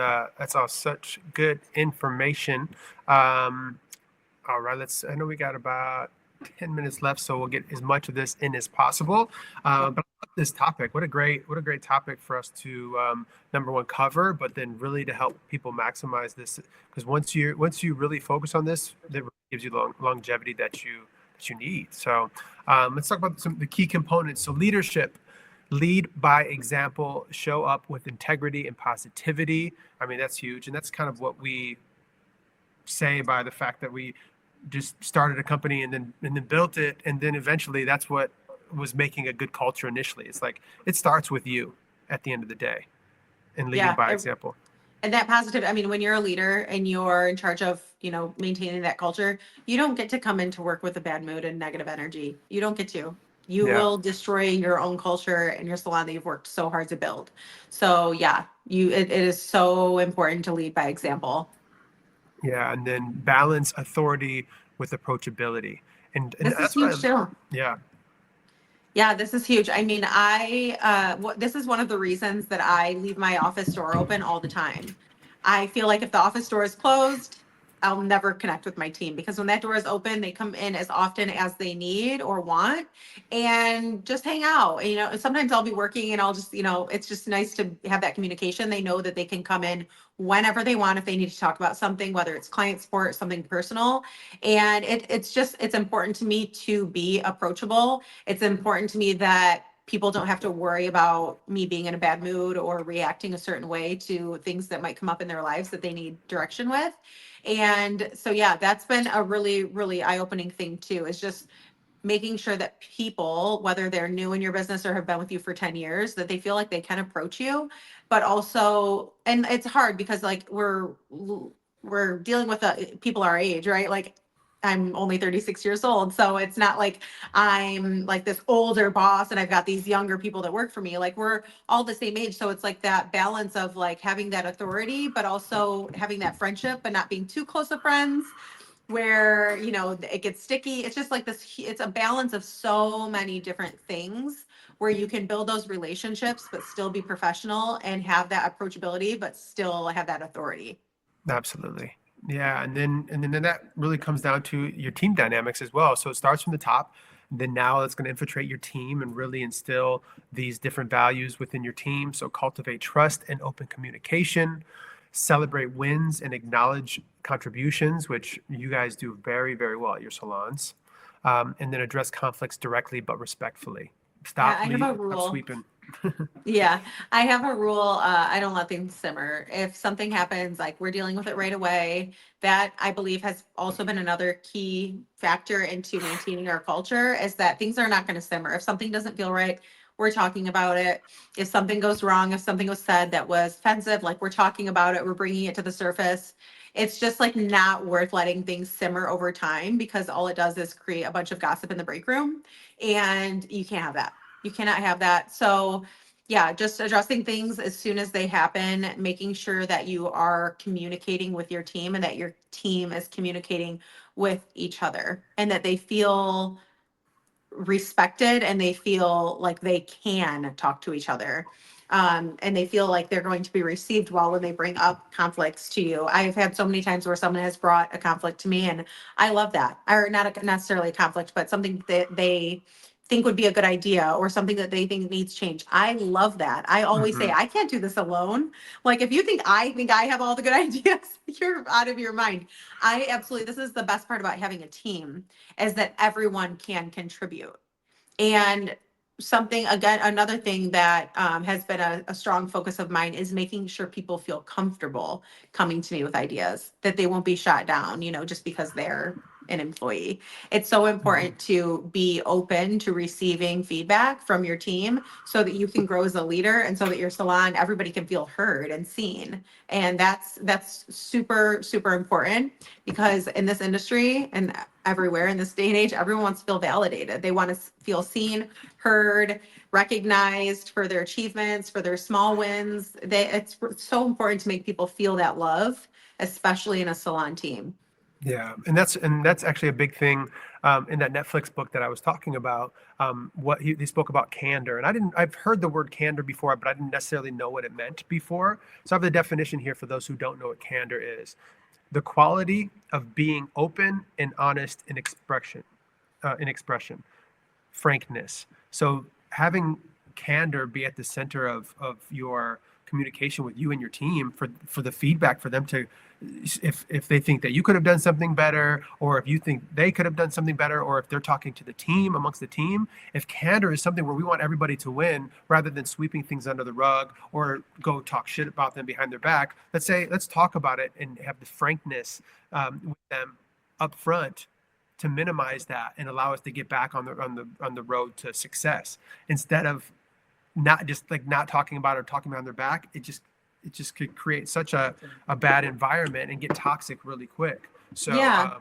all such good information. All right, I know we got about 10 minutes left, so we'll get as much of this in as possible. But I love this topic. What a great topic for us to number one cover, but then really to help people maximize this. Because once you really focus on this, it really gives you longevity that you need. So let's talk about some of the key components. So leadership. Lead by example, show up with integrity and positivity. I mean, that's huge. And that's kind of what we say by the fact that we just started a company and then built it. And then eventually that's what was making a good culture initially. It's like, it starts with you at the end of the day and leading Yeah. by example. And that positive, I mean, when you're a leader and you're in charge of, maintaining that culture, you don't get to come into work with a bad mood and negative energy. You don't get to. You Yeah. will destroy your own culture and your salon that you've worked so hard to build. So yeah, it is so important to lead by example. Yeah. And then balance authority with approachability. And This is that's what huge too. yeah. Yeah, this is huge. I mean, this is one of the reasons that I leave my office door open all the time. I feel like if the office door is closed, I'll never connect with my team, because when that door is open, they come in as often as they need or want and just hang out. You know, sometimes I'll be working and I'll just, it's just nice to have that communication. They know that they can come in whenever they want if they need to talk about something, whether it's client support, something personal. And it's important to me to be approachable. It's important to me that people don't have to worry about me being in a bad mood or reacting a certain way to things that might come up in their lives that they need direction with. And so, yeah, that's been a really, really eye-opening thing too, is just making sure that people, whether they're new in your business or have been with you for 10 years, that they feel like they can approach you. But also, and it's hard because like we're dealing with people our age, right? Like I'm only 36 years old. So it's not like I'm like this older boss and I've got these younger people that work for me. Like we're all the same age. So it's like that balance of like having that authority, but also having that friendship, but not being too close of friends where, it gets sticky. It's just like this, it's a balance of so many different things where you can build those relationships, but still be professional and have that approachability, but still have that authority. Absolutely. Yeah, and then that really comes down to your team dynamics as well. So it starts from the top, then now it's going to infiltrate your team and really instill these different values within your team. So cultivate trust and open communication, celebrate wins and acknowledge contributions, which you guys do very, very well at your salons. And then address conflicts directly but respectfully. Yeah, I have a Stop rule. sweeping. Yeah, I have a rule. I don't let things simmer. If something happens, like we're dealing with it right away. That I believe has also been another key factor into maintaining our culture, is that things are not going to simmer. If something doesn't feel right, we're talking about it. If something goes wrong, if something was said that was offensive, like we're talking about it, we're bringing it to the surface. It's just like not worth letting things simmer over time, because all it does is create a bunch of gossip in the break room, and you can't have that. You cannot have that. So, yeah, just addressing things as soon as they happen, making sure that you are communicating with your team and that your team is communicating with each other and that they feel respected and they feel like they can talk to each other. And they feel like they're going to be received well when they bring up conflicts to you. I've had so many times where someone has brought a conflict to me, and I love that. Or not necessarily a conflict, but something that they think would be a good idea or something that they think needs change. I love that. I always say, Mhm. I can't do this alone. Like if you think I have all the good ideas, you're out of your mind. I absolutely, this is the best part about having a team, is that everyone can contribute. And something, again, another thing that has been a strong focus of mine is making sure people feel comfortable coming to me with ideas, that they won't be shot down, just because they're an employee. It's so Mhm. important to be open to receiving feedback from your team so that you can grow as a leader and so that your salon, everybody can feel heard and seen. And that's super, super important, because in this industry and everywhere in this day and age, everyone wants to feel validated. They want to feel seen, heard, recognized for their achievements, for their small wins. It's so important to make people feel that love, especially in a salon team. Yeah, and that's actually a big thing in that Netflix book that I was talking about. What he spoke about candor, and I've heard the word candor before, but I didn't necessarily know what it meant before. So I have the definition here for those who don't know what candor is: the quality of being open and honest in expression, frankness. So having candor be at the center of your communication with you and your team for the feedback for them to, if they think that you could have done something better, or if you think they could have done something better, or if they're talking to the team amongst the team, if candor is something where we want everybody to win rather than sweeping things under the rug or go talk shit about them behind their back, let's talk about it and have the frankness with them up front to minimize that and allow us to get back on the road to success, instead of not just like not talking about it or talking behind their back. It just could create such a bad environment and get toxic really quick. So Yeah.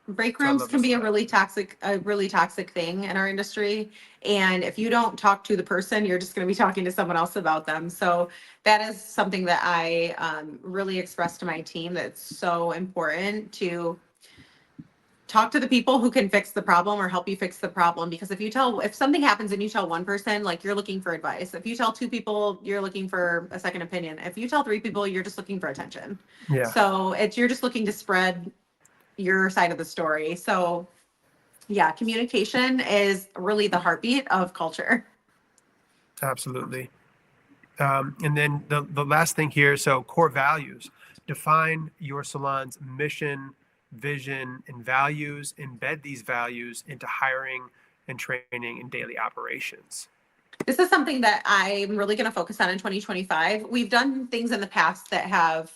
Break I rooms love can this be that. a really toxic thing in our industry. And if you don't talk to the person, you're just going to be talking to someone else about them. So that is something that I really express to my team, that's so important to talk to the people who can fix the problem or help you fix the problem. Because if something happens and you tell one person, like you're looking for advice. If you tell two people, you're looking for a second opinion. If you tell three people, you're just looking for attention. Yeah. So you're just looking to spread your side of the story. So yeah, communication is really the heartbeat of culture. Absolutely. And then the last thing here, so core values. Define your salon's mission, vision, and values. Embed these values into hiring and training and daily operations. This is something that I'm really going to focus on in 2025. We've done things in the past that have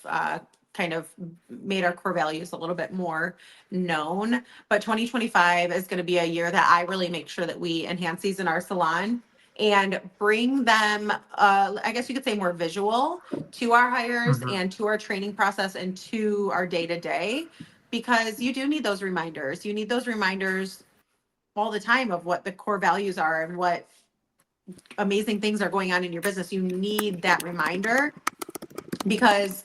kind of made our core values a little bit more known, but 2025 is going to be a year that I really make sure that we enhance these in our salon and bring them, I guess you could say, more visual to our hires Mhm. and to our training process and to our day to day, because you do need those reminders. You need those reminders all the time of what the core values are and what amazing things are going on in your business. You need that reminder, because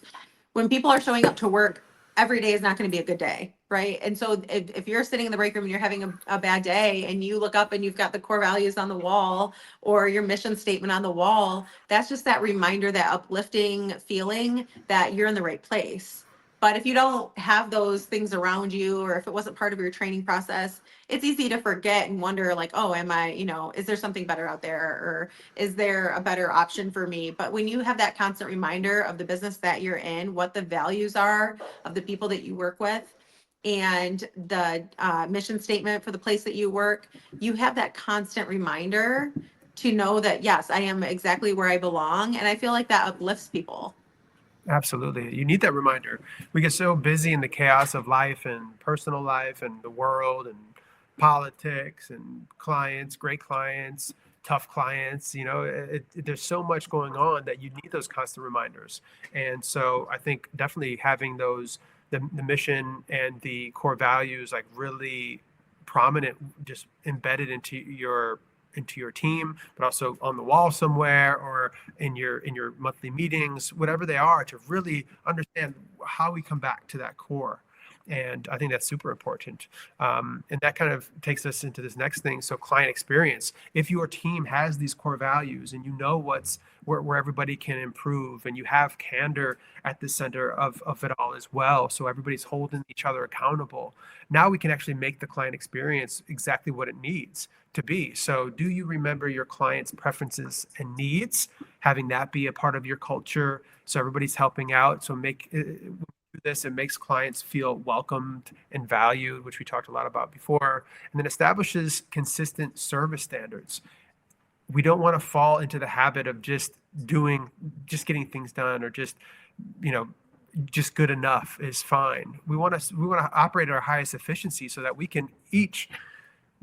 when people are showing up to work, every day is not going to be a good day, right? And so if you're sitting in the break room and you're having a bad day and you look up and you've got the core values on the wall or your mission statement on the wall, that's just that reminder, that uplifting feeling that you're in the right place. But if you don't have those things around you, or if it wasn't part of your training process, it's easy to forget and wonder, like, oh, am I, is there something better out there? Or is there a better option for me? But when you have that constant reminder of the business that you're in, what the values are of the people that you work with, and the mission statement for the place that you work, you have that constant reminder to know that, yes, I am exactly where I belong. And I feel like that uplifts people. Absolutely. You need that reminder. We get so busy in the chaos of life and personal life and the world and politics and clients, great clients, tough clients. There's so much going on that you need those constant reminders. And so I think definitely having the mission and the core values like really prominent, just embedded into your team, but also on the wall somewhere or in your monthly meetings, whatever they are, to really understand how we come back to that core. And I think that's super important. And that kind of takes us into this next thing. So client experience. If your team has these core values and you know where everybody can improve, and you have candor at the center of it all as well, so everybody's holding each other accountable, now we can actually make the client experience exactly what it needs to be. So do you remember your clients' preferences and needs, having that be a part of your culture, so everybody's helping out? So make this, it makes clients feel welcomed and valued, which we talked a lot about before, and then establishes consistent service standards. We don't want to fall into the habit of just getting things done, or you know just good enough is fine. We want to operate at our highest efficiency so that we can each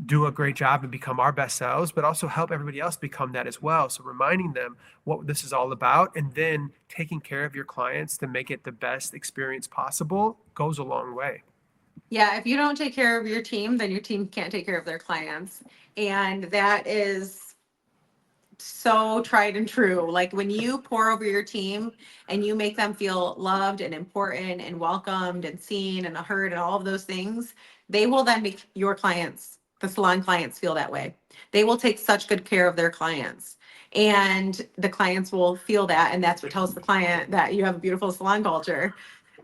do a great job and become our best selves, but also help everybody else become that as well. So reminding them what this is all about, and then taking care of your clients to make it the best experience possible, goes a long way. Yeah, if you don't take care of your team, then your team can't take care of their clients. And that is so tried and true. Like when you pour over your team and you make them feel loved and important and welcomed and seen and heard and all of those things, they will then make your clients, the salon clients, feel that way. They will take such good care of their clients. And the clients will feel that. And that's what tells the client that you have a beautiful salon culture.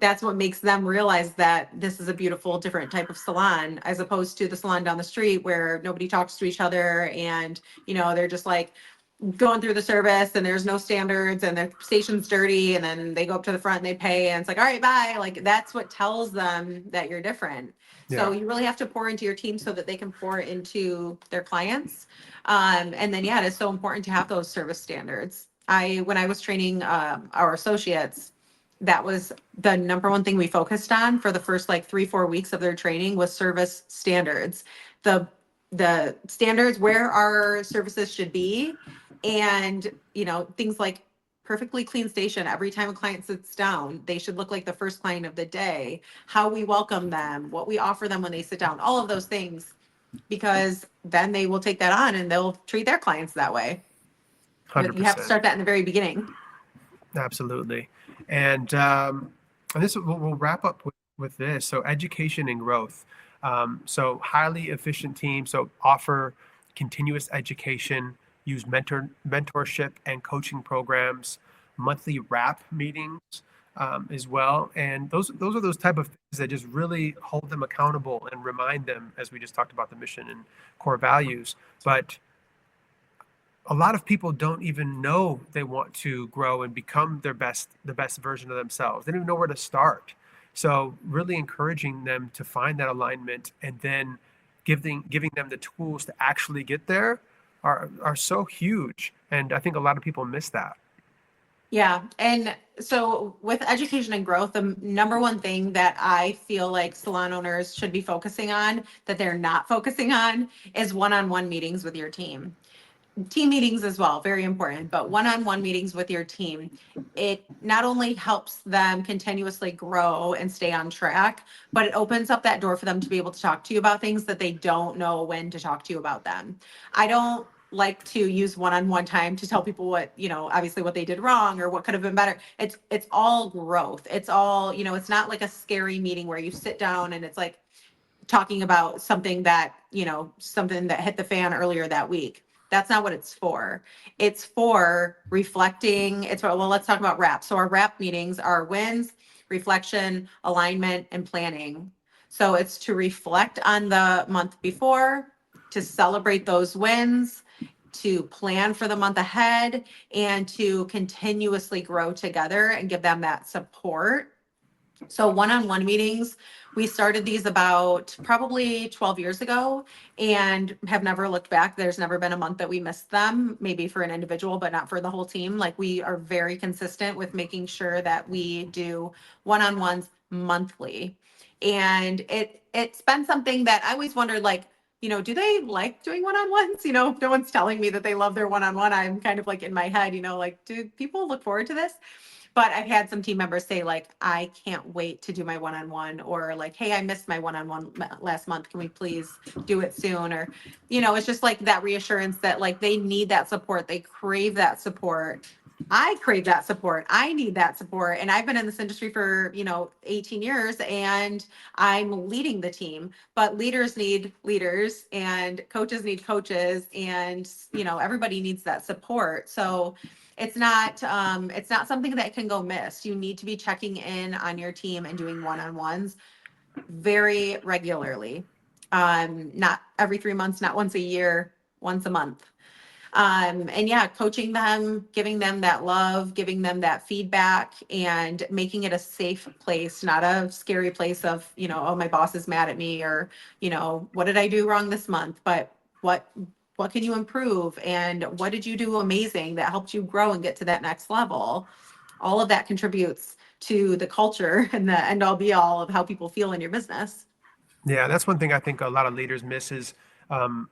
That's what makes them realize that this is a beautiful, different type of salon, as opposed to the salon down the street where nobody talks to each other, and they're just like going through the service and there's no standards and the station's dirty, and then they go up to the front and they pay and it's like, all right, bye. Like that's what tells them that you're different. So Yeah, you really have to pour into your team so that they can pour into their clients. And then, yeah, it is so important to have those service standards. When I was training our associates, that was the number one thing we focused on for the first like 3-4 weeks of their training, was service standards. The standards where our services should be, and things like perfectly clean station every time a client sits down. They should look like the first client of the day. How we welcome them, what we offer them when they sit down, all of those things, because then they will take that on and they'll treat their clients that way. But you have to 100%. start that in the very beginning. Absolutely. And this we'll wrap up with this. So education and growth. So highly efficient team. So offer continuous education, use mentorship and coaching programs, monthly wrap meetings as well. And those are those type of things that just really hold them accountable and remind them, as we just talked about, the mission and core values. But a lot of people don't even know they want to grow and become the best version of themselves. They don't even know where to start. So really encouraging them to find that alignment and then giving them the tools to actually get there are so huge. And I think a lot of people miss that. Yeah. And so with education and growth, the number one thing that I feel like salon owners should be focusing on that they're not focusing on is one-on-one meetings with your team meetings as well, very important, but one-on-one meetings with your team. It not only helps them continuously grow and stay on track, but it opens up that door for them to be able to talk to you about things that they don't know when to talk to you about them. I don't like to use one-on-one time to tell people what, obviously what they did wrong or what could have been better. It's all growth. It's all, it's not like a scary meeting where you sit down and it's like talking about something that hit the fan earlier that week. That's not what it's for. It's for reflecting. Well, let's talk about wrap. So our wrap meetings are wins, reflection, alignment, and planning. So it's to reflect on the month before, to celebrate those wins, to plan for the month ahead, and to continuously grow together and give them that support. So one-on-one meetings, we started these about probably 12 years ago and have never looked back. There's never been a month that we missed them, maybe for an individual, but not for the whole team. Like we are very consistent with making sure that we do one-on-ones monthly. And it's been something that I always wondered, like, do they like doing one-on-ones? No one's telling me that they love their one-on-one. I'm kind of like in my head, like, do people look forward to this? But I've had some team members say like, I can't wait to do my one-on-one, or like, hey, I missed my one-on-one last month. Can we please do it soon? Or, it's just like that reassurance that like they need that support. They crave that support. I crave that support. I need that support. And I've been in this industry for, 18 years and I'm leading the team, but leaders need leaders and coaches need coaches, and, everybody needs that support. So it's not something that can go missed. You need to be checking in on your team and doing one-on-ones very regularly. Not every 3 months, not once a year, once a month. And yeah, coaching them, giving them that love, giving them that feedback, and making it a safe place, not a scary place of, oh, my boss is mad at me, or, what did I do wrong this month? But what what can you improve, and what did you do amazing that helped you grow and get to that next level? All of that contributes to the culture and the end all be all of how people feel in your business. Yeah, that's one thing I think a lot of leaders miss is um,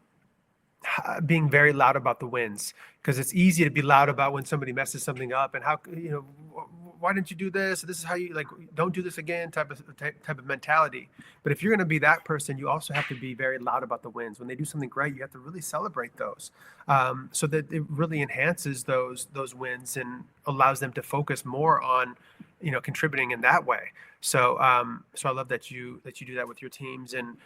being very loud about the wins, because it's easy to be loud about when somebody messes something up and how why didn't you do this, this is how you, like, don't do this again, type of mentality. But if you're going to be that person, you also have to be very loud about the wins. When they do something great, you have to really celebrate those, so that it really enhances those wins and allows them to focus more on contributing in that way. So I love that you do that with your teams. And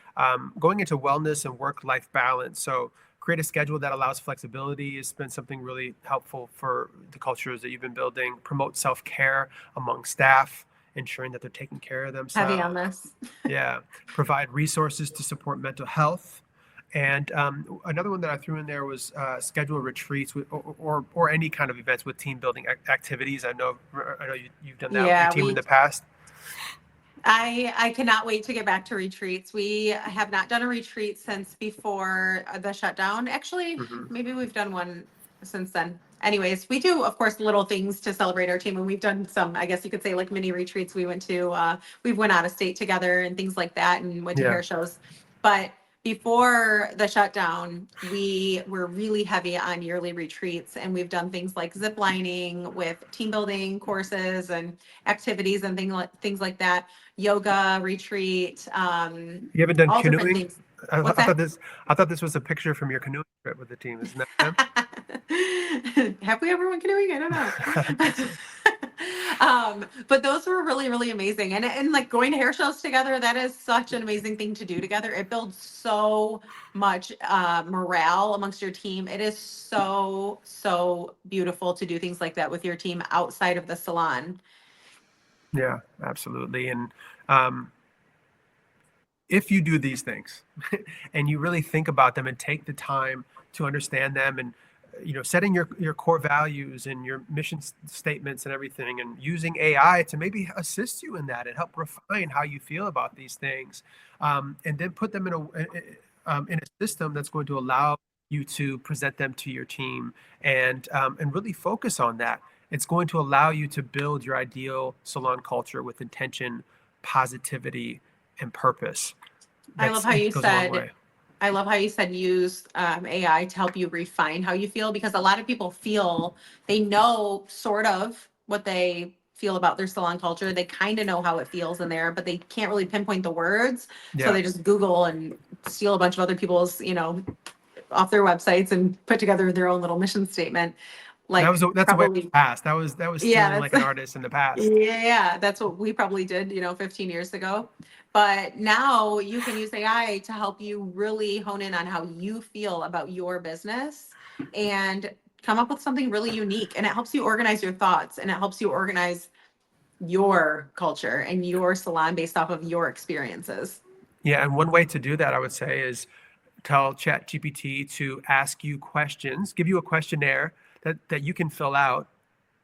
going into wellness and work-life balance, so create a schedule that allows flexibility has been something really helpful for the cultures that you've been building. Promote self-care among staff, ensuring that they're taking care of Heavy on themselves. this. Yeah. Provide resources to support mental health. And another one that I threw in there was schedule retreats or any kind of events with team building activities. I know you've done that with your Yeah, team in the past. I cannot wait to get back to retreats. We have not done a retreat since before the shutdown. Actually, Hmm. maybe we've done one since then. Anyways, we do, of course, little things to celebrate our team, and we've done some, I guess you could say, like mini retreats. We went out of state together and things like that, and went to Yeah. hair shows. But before the shutdown, we were really heavy on yearly retreats, and we've done things like zip lining with team building courses and activities and things like that, yoga retreat, You haven't done all different canoeing? things. I, What's I that? thought this I thought this was a picture from your canoeing trip with the team. Isn't that them? Have we ever went canoeing? I don't I think know. so. But those were really, really amazing. And like going to hair shows together, that is such an amazing thing to do together. It builds so much morale amongst your team. It is so, so beautiful to do things like that with your team outside of the salon. Yeah, absolutely. And um, if you do these things and you really think about them and take the time to understand them, and setting your core values and your mission statements and everything, and using AI to maybe assist you in that and help refine how you feel about these things, and then put them in a system that's going to allow you to present them to your team, and really focus on that. It's going to allow you to build your ideal salon culture with intention, positivity, and purpose. I love That's how it you goes a long said, way. I love how you said use AI to help you refine how you feel, because a lot of people feel they know sort of what they feel about their salon culture. They kind of know how it feels in there, but they can't really pinpoint the words. So Yeah. they just Google and steal a bunch of other people's, off their websites and put together their own little mission statement. Like That's a way probably, past. That was stealing yeah, like an that's artist in the past. yeah, that's what we probably did, 15 years ago. But now you can use AI to help you really hone in on how you feel about your business and come up with something really unique. And it helps you organize your thoughts, and it helps you organize your culture and your salon based off of your experiences. Yeah, and one way to do that, I would say, is tell ChatGPT to ask you questions, give you a questionnaire that you can fill out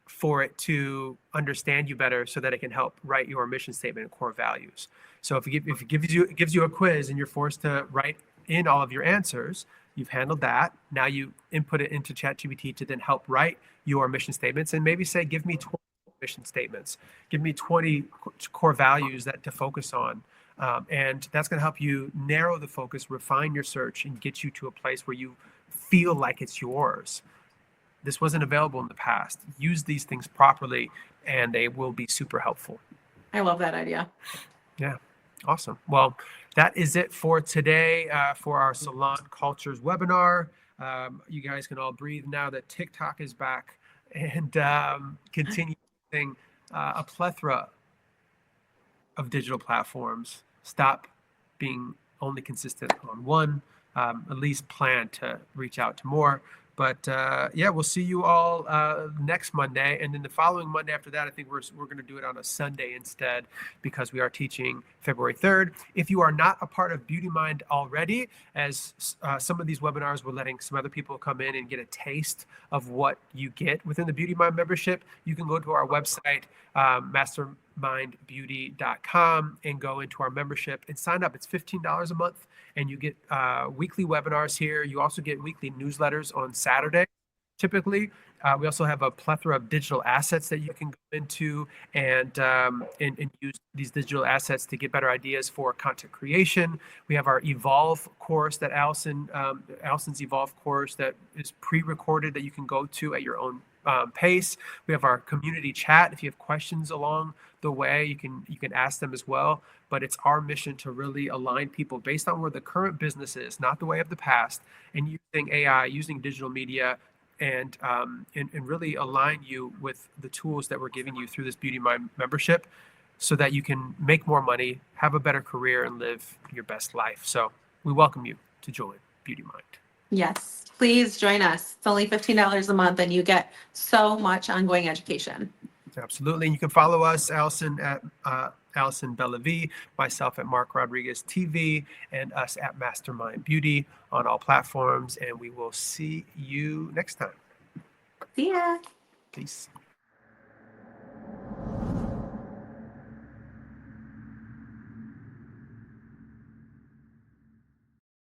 for it to understand you better, so that it can help write your mission statement and core values. So if it gives you a quiz and you're forced to write in all of your answers, you've handled that. Now you input it into ChatGPT to then help write your mission statements, and maybe say, give me 20 mission statements, give me 20 core values that to focus on. And that's going to help you narrow the focus, refine your search, and get you to a place where you feel like it's yours. This wasn't available in the past. Use these things properly, and they will be super helpful. I love that idea. Yeah, awesome. Well, that is it for today, for our Salon Cultures webinar. You guys can all breathe now that TikTok is back, and continue using a plethora of digital platforms. Stop being only consistent on one. At least plan to reach out to more. But yeah, we'll see you all next Monday, and then the following Monday after that, I think we're going to do it on a Sunday instead, because we are teaching February 3rd. If you are not a part of Beauty Mind already, as some of these webinars, we're letting some other people come in and get a taste of what you get within the Beauty Mind membership. You can go to our website, mastermindbeauty.com, and go into our membership and sign up. It's $15 a month, and you get weekly webinars here. You also get weekly newsletters on Saturday, typically. We also have a plethora of digital assets that you can go into, and use these digital assets to get better ideas for content creation. We have our Evolve course that Allison's Evolve course that is pre-recorded, that you can go to at your own pace. We have our community chat. If you have questions along the way, you can ask them as well. But it's our mission to really align people based on where the current business is, not the way of the past, and using AI, using digital media, and really align you with the tools that we're giving you through this Beauty Mind membership, so that you can make more money, have a better career, and live your best life. So we welcome you to join Beauty Mind. Yes, please join us. It's only $15 a month, and you get so much ongoing education. Absolutely. And you can follow us, Allison, at Allison Bellavi, myself at Mark Rodriguez TV, and us at Mastermind Beauty on all platforms. And we will see you next time. See ya. Peace.